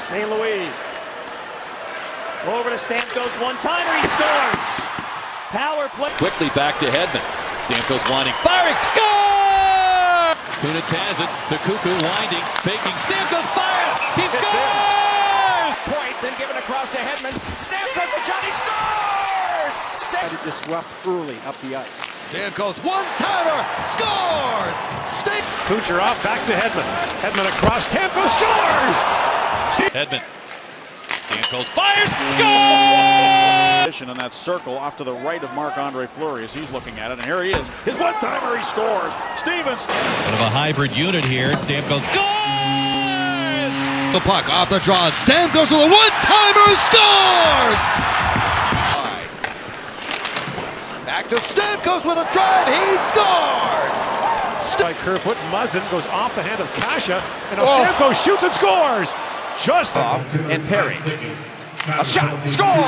St. Louis. Over to Stamkos, one-timer, he scores! Power play. Quickly back to Hedman. Stamkos winding, firing, score! Kunitz has it, the Cuckoo winding, faking, Stamkos fires, he scores! Point, then given across to Hedman. Stamkos and Johnny scores! To disrupt early up the ice. Stamkos, one-timer, scores! Kucherov back to Hedman. Hedman across, Stamkos scores! Hedman. Stamkos fires, scores! In that circle off to the right of Marc-Andre Fleury as he's looking at it, and here he is. His one-timer, he scores. Steven Stamkos. Bit of a hybrid unit here. Stamkos scores! The puck off the draw. Stamkos with a one-timer, scores! Back to Stamkos with a drive. He scores! By Kerfoot, Muzzin goes off the hand of Kasha, and Stamkos shoots and scores! Just off and Perry. A shot, score!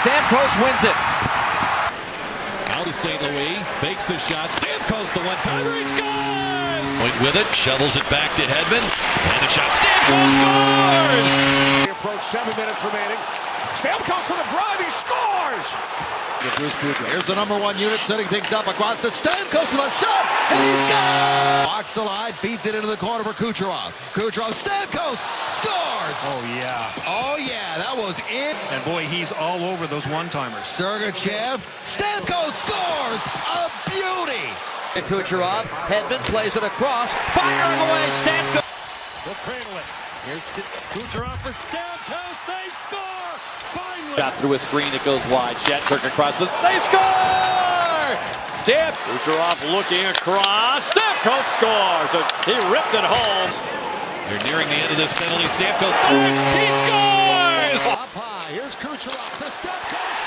Stamkos wins it. Out to St. Louis, fakes the shot. Stamkos the one-timer, he scores! Point with it, shovels it back to Hedman, and the shot. Stamkos scores! We approach 7 minutes remaining. Stamkos with a drive, he scores! Here's the number one unit setting things up across the Stamkos with a shot, and he's got walks the line, feeds it into the corner for Kucherov. Kucherov, Stamkos scores! Oh yeah, that was it. And boy, he's all over those one-timers. Sergachev, Stamkos scores! A beauty! Kucherov, Hedman plays it across, firing away, Stamkos. We'll cradle it. Here's Kucherov for Stamkos, they score! Finally! Shot through a screen, it goes wide. Shattuck across this, they score! Kucherov looking across. Stamkos scores. He ripped it home. They're nearing the end of this penalty. Stamkos, he scores! Up high, here's Kucherov, the Stamkos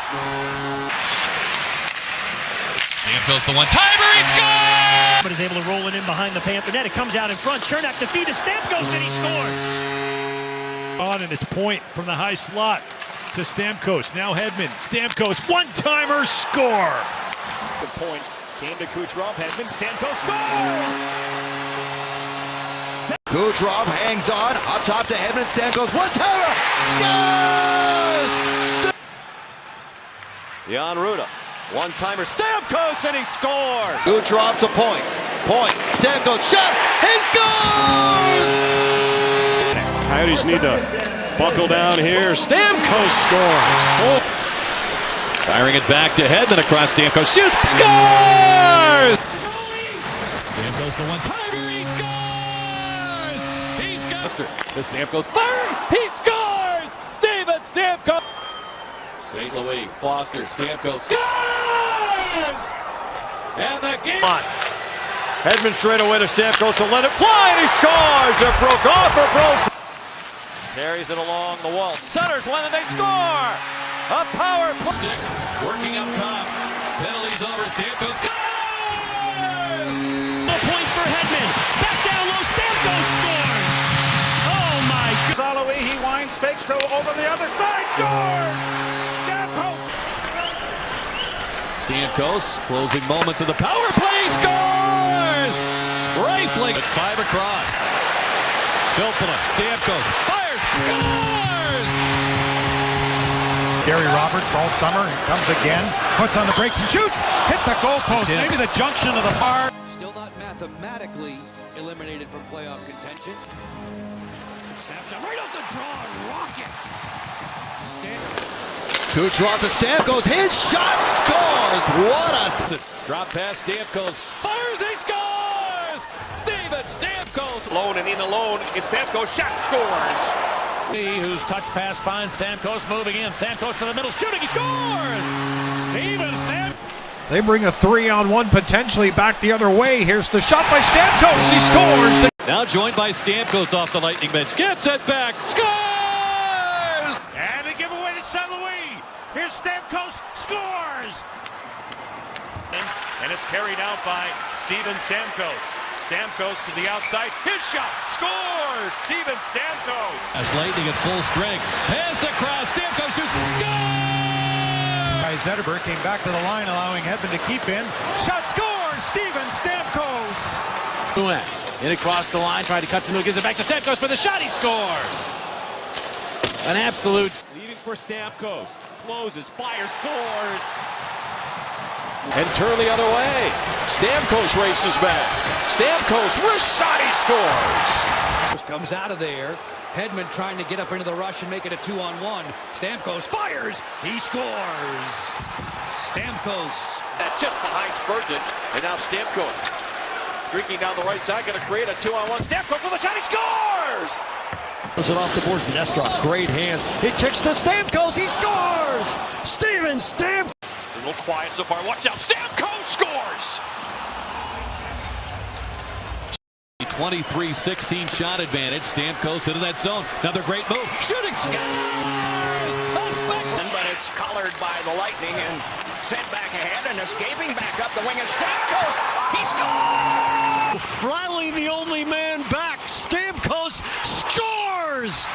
scores! Stamkos the one-timer, he scores! But is able to roll it in behind the Panther net. It comes out in front. Chernak defeated Stamkos, and he scores! On and it's point from the high slot to Stamkos. Now Hedman. Stamkos, one-timer, score! The point came to Kucherov, Hedman, Stamkos scores! Kucherov hangs on, up top to Hedman, Stamkos, one-timer, scores! Jan Ruda. One-timer. Stamkos, and he scores! Kucherov to point. Stamkos, shot, he scores! Coyotes need to buckle down here. Stamkos scores! Firing it back to Hedman across Stamkos. Shoots, scores! Stamkos the one-timer, he scores! He scores! The Stamkos firing, he scores! Steven Stamkos! St. Louis, Foster, Stamkos scores! And the game. Hedman straight away to Stamkos to let it fly, and he scores! It broke off for Bros. Carries it along the wall. Centers one, and they score! A power play. Working up top. Penalties over. Stamkos scores! A point for Hedman. Back down low. Stamkos scores. Oh my God! St. Louis, he winds, fakes to over the other side, scores! Stamkos! Stamkos, closing moments of the power play, scores! Rifling. 5 across. Filppula, Stamkos, fires, scores! Gary Roberts all summer, he comes again, puts on the brakes and shoots, hit the goalpost, maybe the junction of the park. Still not mathematically eliminated from playoff contention. Snapshot right off the draw, rockets. Kucherov to Stamkos, his shot scores! What a... Drop pass, Stamkos, fires, he scores! Steven Stamkos! Alone and in alone is Stamkos, shot scores! Whose touch pass finds Stamkos moving in. Stamkos to the middle, shooting, he scores! Steven Stamkos. They bring a 3-on-1 potentially back the other way. Here's the shot by Stamkos, he scores! Now joined by Stamkos off the Lightning bench, gets it back, scores! And they give away to St. Louis. Here's Stamkos, scores! And it's carried out by Steven Stamkos. Stamkos to the outside, his shot, scores! Steven Stamkos! As Lightning at full strength, pass across, Stamkos shoots, scores! Zetterberg came back to the line, allowing Hedman to keep in. Shot scores! Steven Stamkos! In across the line, trying to cut to the middle, gives it back to Stamkos for the shot. He scores. An absolute. Leading for Stamkos. Closes, fires, scores. And turn the other way. Stamkos races back. Stamkos, wrist shot, he scores. Comes out of there. Hedman trying to get up into the rush and make it a 2-on-1. Stamkos fires. He scores. Stamkos. Just behind Spurgeon. And now Stamkos. Streaking down the right side. Going to create a 2-on-1. Stamkos with a shot. He scores! Puts it off the boards. Nestrov, great hands. He kicks to Stamkos. He scores! Steven Stamkos. A little quiet so far. Watch out. Stamkos scores! 23-16 shot advantage. Stamkos into that zone. Another great move. Shooting scores! But it's collared by the Lightning and sent back ahead and escaping back up the wing is Stamkos. He scores! Riley, the only man back. Stamkos scores!